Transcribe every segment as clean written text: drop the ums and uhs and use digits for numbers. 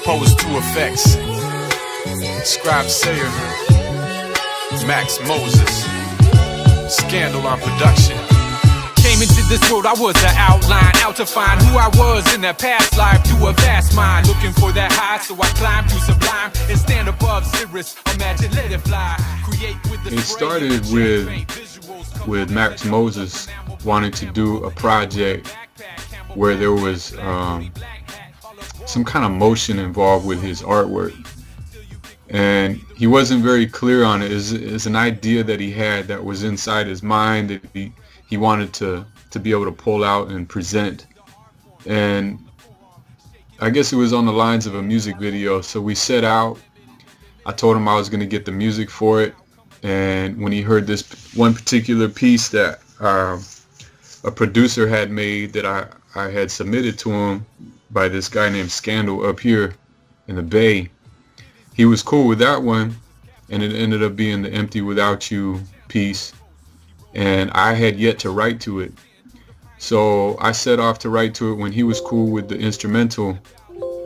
opposed to effects. Scribe Sayar, Max Moses, Scandal on production. Came into this world, I was an outline, out to find who I was in that past life, through a vast mind, looking for that high, so I climb through sublime and stand above cirrus. Imagine, let it fly. Create with the. It started with Max Moses wanting to do a project where there was some kind of motion involved with his artwork, and he wasn't very clear on it. It's an idea that he had that was inside his mind that he wanted to be able to pull out and present. And I guess it was on the lines of a music video. So we set out. I told him I was going to get the music for it. And when he heard this one particular piece that a producer had made that I had submitted to him by this guy named Scandal up here in the Bay, he was cool with that one. And it ended up being the Empty Without You piece. And I had yet to write to it. So I set off to write to it when he was cool with the instrumental.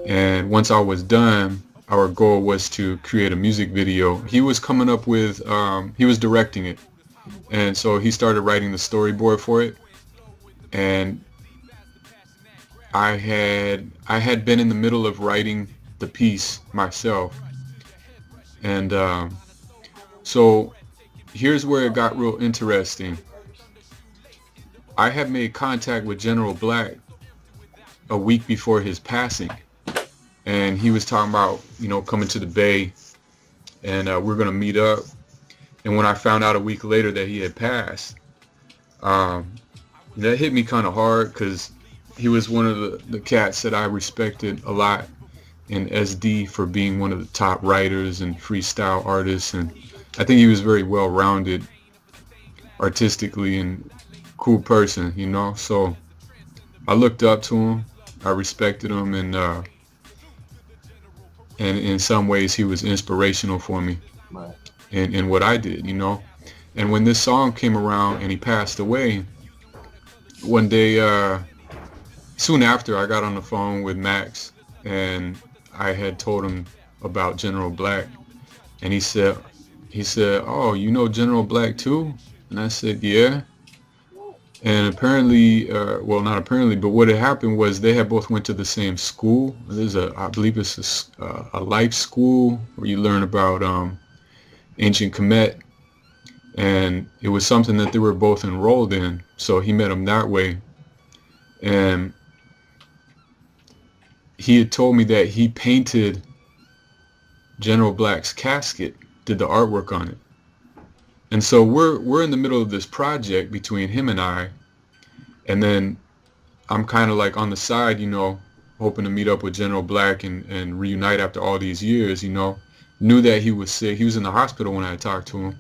And once I was done, our goal was to create a music video. He was coming up with, he was directing it. And so he started writing the storyboard for it. And I had been in the middle of writing the piece myself. And so here's where it got real interesting. I had made contact with General Black a week before his passing, and he was talking about, coming to the Bay, and we're gonna meet up. And when I found out a week later that he had passed, that hit me kind of hard, because he was one of the cats that I respected a lot in SD for being one of the top writers and freestyle artists, and I think he was very well-rounded artistically and cool person, so I looked up to him, I respected him, and in some ways he was inspirational for me in what I did, And when this song came around and he passed away, one day, soon after, I got on the phone with Max, and I had told him about General Black, and he said, "Oh, you know General Black too?" And I said, "Yeah." And apparently, well, not apparently, but what had happened was they had both went to the same school. There's I believe it's a life school where you learn about ancient Kemet, and it was something that they were both enrolled in. So he met him that way, and he had told me that he painted General Black's casket, did the artwork on it. And so we're in the middle of this project between him and I, and then I'm kind of like on the side, hoping to meet up with General Black and reunite after all these years, knew that he was sick. He was in the hospital when I talked to him,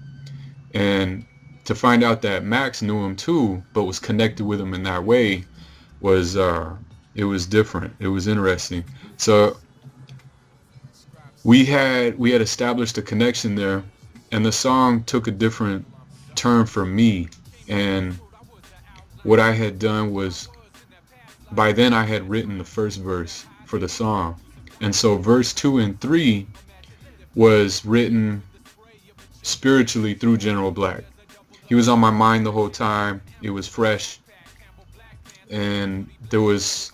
and to find out that Max knew him too, but was connected with him in that way, was it was different. It was interesting. So we had established a connection there. And the song took a different turn for me. And what I had done was, by then I had written the first verse for the song. And so verse 2 and 3 was written spiritually through General Black. He was on my mind the whole time. It was fresh. And there was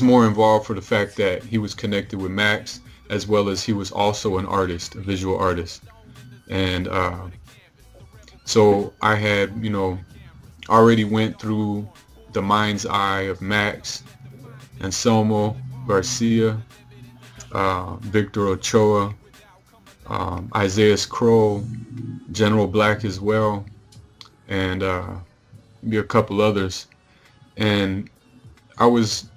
more involved for the fact that he was connected with Max, as well as he was also an artist, a visual artist. And so I had, already went through the mind's eye of Max, Anselmo Garcia, Victor Ochoa, Isaiah Crow, General Black as well, and maybe a couple others. And I was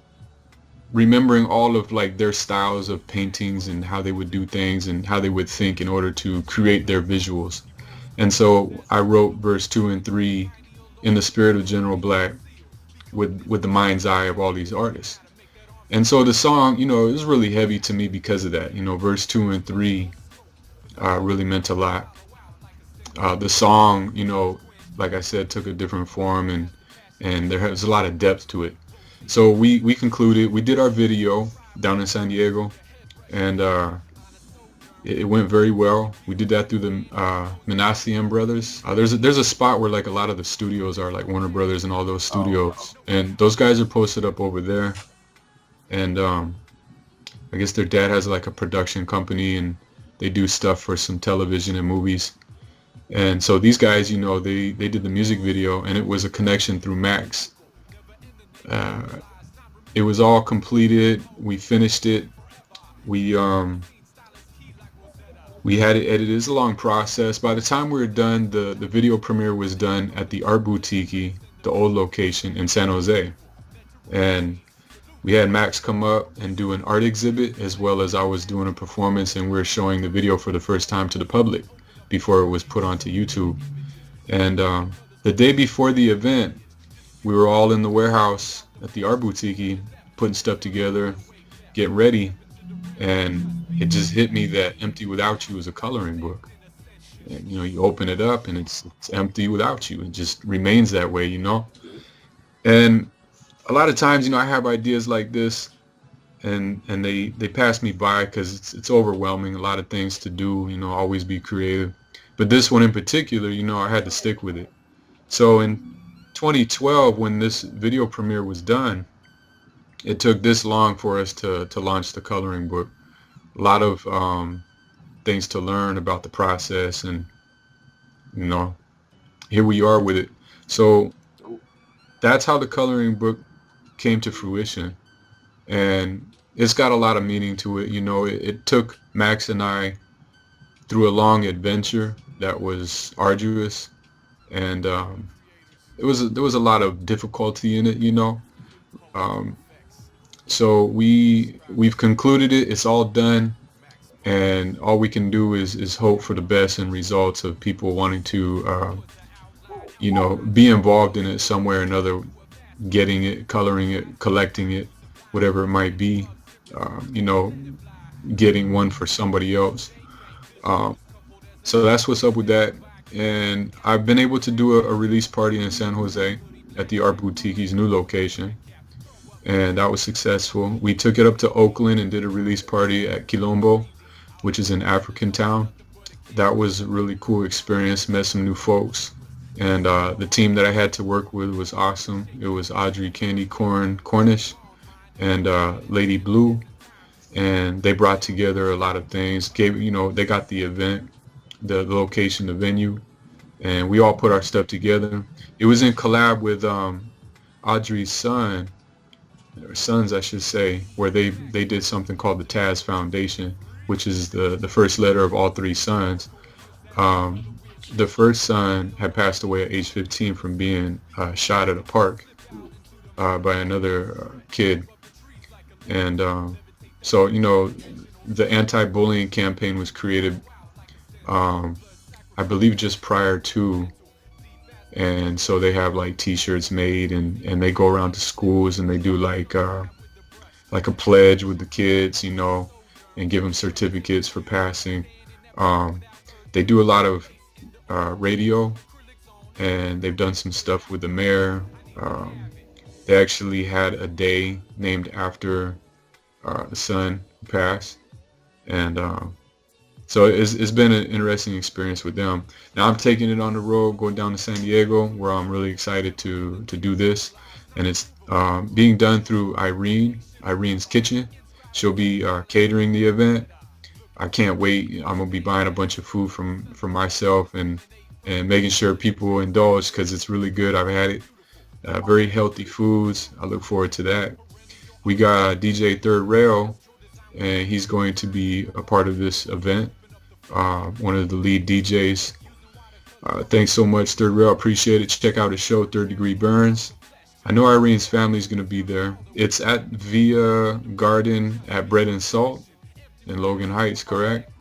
remembering all of their styles of paintings and how they would do things and how they would think in order to create their visuals. And so I wrote verse 2 and 3 in the spirit of General Black with the mind's eye of all these artists. And so the song, it was really heavy to me because of that. Verse 2 and 3 really meant a lot. The song, like I said, took a different form, and there was a lot of depth to it. So we concluded, we did our video, down in San Diego, and it went very well. We did that through the Manasian Brothers. There's a spot where like a lot of the studios are, like Warner Brothers and all those studios, and those guys are posted up over there. And I guess their dad has like a production company, and they do stuff for some television and movies. And so these guys, they did the music video, and it was a connection through Max. It was all completed. We finished it. We had it edited. It's a long process. By the time we were done, the video premiere was done at the Art Boutique, the old location in San Jose. And we had Max come up and do an art exhibit, as well as I was doing a performance, and we were showing the video for the first time to the public before it was put onto YouTube. And the day before the event, we were all in the warehouse at the Art Boutique putting stuff together, getting ready, and it just hit me that Empty Without You is a coloring book. And, you open it up and it's empty without you. It just remains that way, And a lot of times, I have ideas like this, and they pass me by because it's overwhelming. A lot of things to do, always be creative. But this one in particular, I had to stick with it. So in 2012, when this video premiere was done, it took this long for us to launch the coloring book. A lot of things to learn about the process, and here we are with it. So that's how the coloring book came to fruition, and it's got a lot of meaning to it. It took Max and I through a long adventure that was arduous, and there was a lot of difficulty in it. So we've concluded it. It's all done, and all we can do is hope for the best and results of people wanting to be involved in it some way or another, getting it, coloring it, collecting it, whatever it might be, getting one for somebody else. So that's what's up with that. And I've been able to do a release party in San Jose at the Art Boutique's new location, and that was successful. We took it up to Oakland and did a release party at Quilombo, which is an African town. That was a really cool experience, met some new folks. And the team that I had to work with was awesome. It was Audrey Candy Cornish and Lady Blue, and they brought together a lot of things. They got the event, the location, the venue, and we all put our stuff together. It was in collab with Audrey's son, or sons I should say, where they did something called the Taz Foundation, which is the first letter of all three sons. The first son had passed away at age 15 from being shot at a park by another kid. And so, the anti-bullying campaign was created, I believe, just prior to. And so they have like t-shirts made, and they go around to schools and they do like a pledge with the kids, and give them certificates for passing. They do a lot of radio, and they've done some stuff with the mayor. They actually had a day named after the son who passed, and so it's been an interesting experience with them. Now I'm taking it on the road, going down to San Diego, where I'm really excited to do this, and it's being done through Irene's Kitchen. She'll be catering the event. I can't wait. I'm gonna be buying a bunch of food from myself and making sure people indulge, because it's really good. I've had it. Very healthy foods. I look forward to that. We got DJ Third Rail, and he's going to be a part of this event. One of the lead DJs. Thanks so much, Third Rail. Appreciate it. Check out his show, Third Degree Burns. I know Irene's family is going to be there. It's at Via Garden at Bread and Salt in Logan Heights, correct?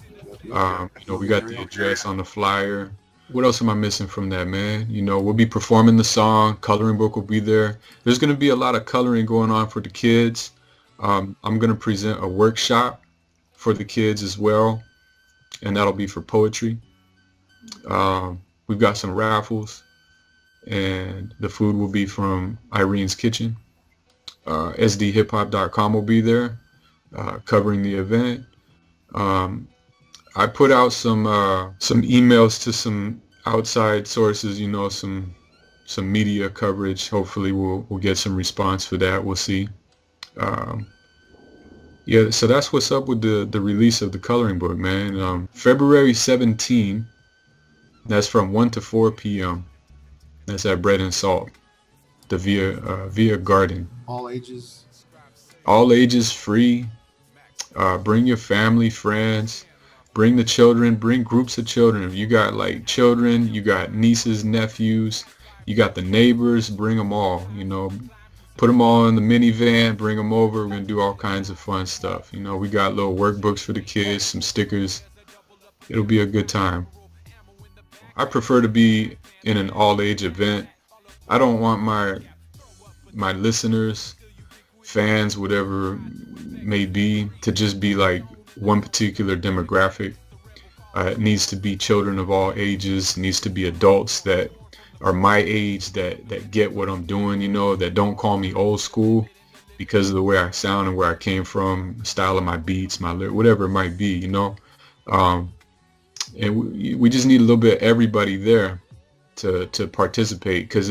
We got the address on the flyer. What else am I missing from that, man? We'll be performing the song. Coloring book will be there. There's going to be a lot of coloring going on for the kids. I'm going to present a workshop for the kids as well, and that'll be for poetry. We've got some raffles, and the food will be from Irene's Kitchen. SDHIPHOP.com will be there. covering the event. Um, I put out some emails to some outside sources, some media coverage. Hopefully, we'll get some response for that. We'll see. Um, yeah, so that's what's up with the release of the coloring book, man. February 17. That's from 1 to 4 p.m. That's at Bread and Salt, the Via Garden. All ages. All ages, free. Bring your family, friends. Bring the children. Bring groups of children. If you got like children, you got nieces, nephews, you got the neighbors. Bring them all. Put them all in the minivan. Bring them over. We're gonna do all kinds of fun stuff. We got little workbooks for the kids, some stickers. It'll be a good time. I prefer to be in an all-age event. I don't want my listeners, fans, whatever may be, to just be like one particular demographic. It needs to be children of all ages. It needs to be adults that are my age, that get what I'm doing, that don't call me old school because of the way I sound and where I came from, style of my beats, whatever it might be, and we just need a little bit of everybody there to participate, because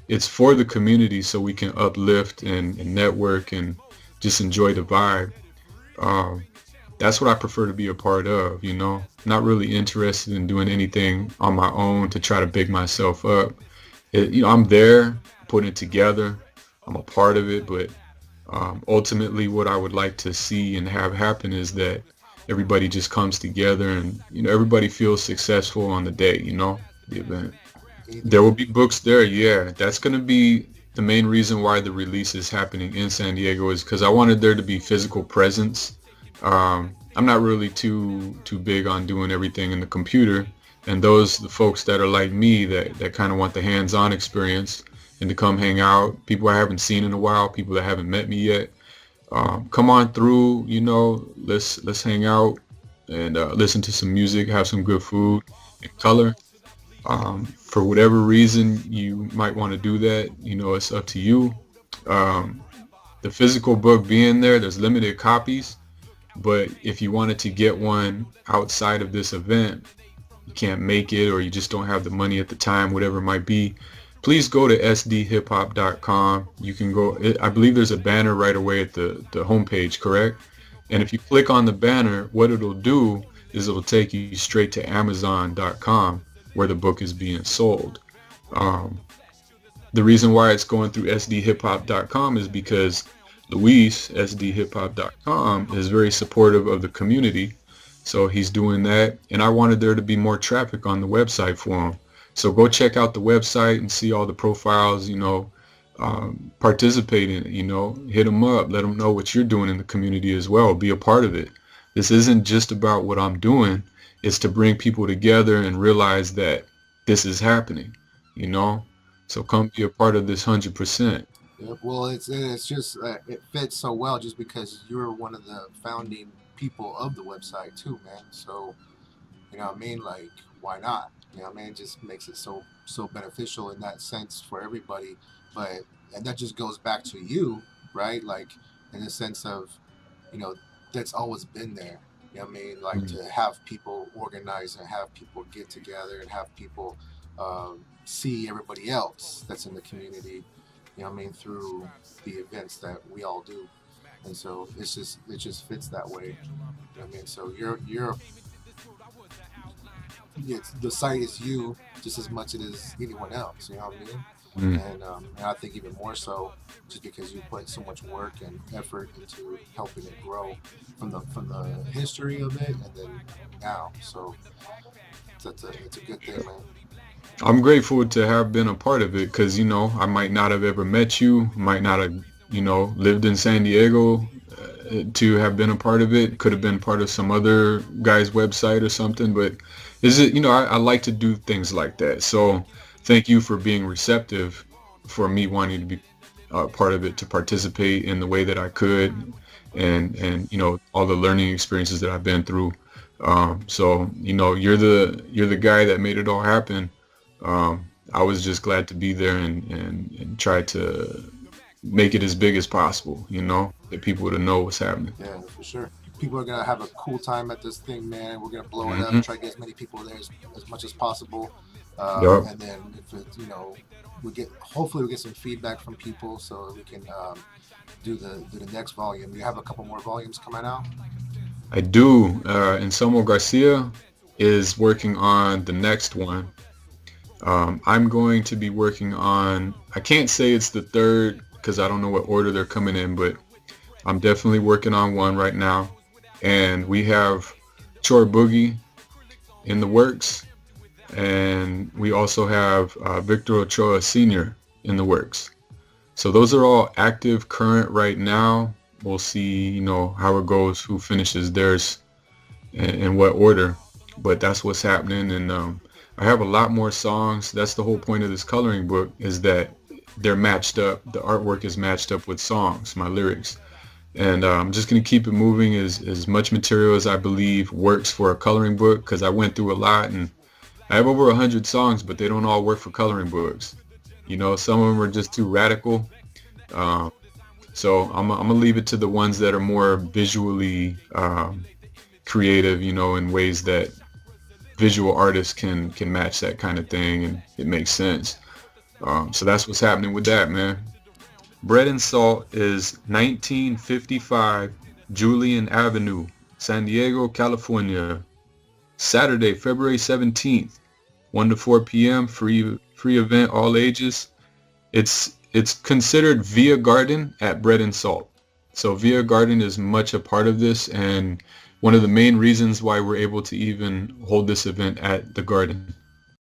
it's for the community, so we can uplift and network and just enjoy the vibe. That's what I prefer to be a part of. Not really interested in doing anything on my own to try to big myself up. I'm there putting it together, I'm a part of it, but ultimately what I would like to see and have happen is that everybody just comes together and everybody feels successful on the day, the event. There will be books there. Yeah, that's going to be the main reason why the release is happening in San Diego, is because I wanted there to be physical presence. I'm not really too big on doing everything in the computer, and the folks that are like me that kind of want the hands-on experience and to come hang out, people I haven't seen in a while, people that haven't met me yet. Come on through, let's hang out and listen to some music, have some good food and color. For whatever reason you might want to do that, it's up to you. The physical book being there's limited copies, but if you wanted to get one outside of this event, you can't make it, or you just don't have the money at the time, whatever it might be, please go to sdhiphop.com. You can go, I believe there's a banner right away at the homepage, correct? And if you click on the banner, what it'll do is it'll take you straight to amazon.com, where the book is being sold. The reason why it's going through sdhiphop.com is because Luis, sdhiphop.com, is very supportive of the community. So he's doing that, and I wanted there to be more traffic on the website for him. So go check out the website and see all the profiles, participate in it, hit them up, let them know what you're doing in the community as well. Be a part of it. This isn't just about what I'm doing. It's to bring people together and realize that this is happening, So come be a part of this 100%. Yeah, well, it's just it fits so well just because you're one of the founding people of the website too, man. So, like, why not? It just makes it so beneficial in that sense for everybody. And that just goes back to you, right? Like, in the sense of, that's always been there. Like, to have people organize and have people get together and have people see everybody else that's in the community, through the events that we all do. And so it just fits that way. So the site is you just as much as anyone else, you know what I mean? And I think even more so just because you put so much work and effort into helping it grow from the history of it and then now. So it's a good thing, man. I'm grateful to have been a part of it, because I might not have ever met you, might not have lived in San Diego to have been a part of it. Could have been part of some other guy's website or something, but I like to do things like that. So thank you for being receptive for me wanting to be part of it, to participate in the way that I could, and all the learning experiences that I've been through. So you're the guy that made it all happen. I was just glad to be there and try to make it as big as possible, you know, get people to know what's happening. Yeah, for sure. People are gonna have a cool time at this thing, man. We're gonna blow it up, Hmm. try to get as many people there as much as possible, Yup. and then if it, we get hopefully we get some feedback from people so we can do the next volume. You have a couple more volumes coming out. I do. Anselmo Garcia is working on the next one. I'm going to be working on, I can't say it's the third because I don't know what order they're coming in, but I'm definitely working on one right now. And we have Chor Boogie in the works. And we also have Victor Ochoa Sr. in the works. So those are all active, current right now. We'll see, you know, how it goes, who finishes theirs and in what order. But that's what's happening. And I have a lot more songs. That's the whole point of this coloring book, is that they're matched up. The artwork is matched up with songs, my lyrics. And I'm just going to keep it moving as much material as I believe works for a coloring book, because I went through a lot and I have over 100 songs, but they don't all work for coloring books. You know, some of them are just too radical. Um, so I'm gonna leave it to the ones that are more visually creative, you know, in ways that visual artists can match that kind of thing, and it makes sense. So that's what's happening with that, man. Bread and Salt is 1955 Julian Avenue, San Diego, California. Saturday, February 17th, 1 to 4 p.m. Free event, all ages. It's considered Via Garden at Bread and Salt. So Via Garden is much a part of this, and one of the main reasons why we're able to even hold this event at the Garden.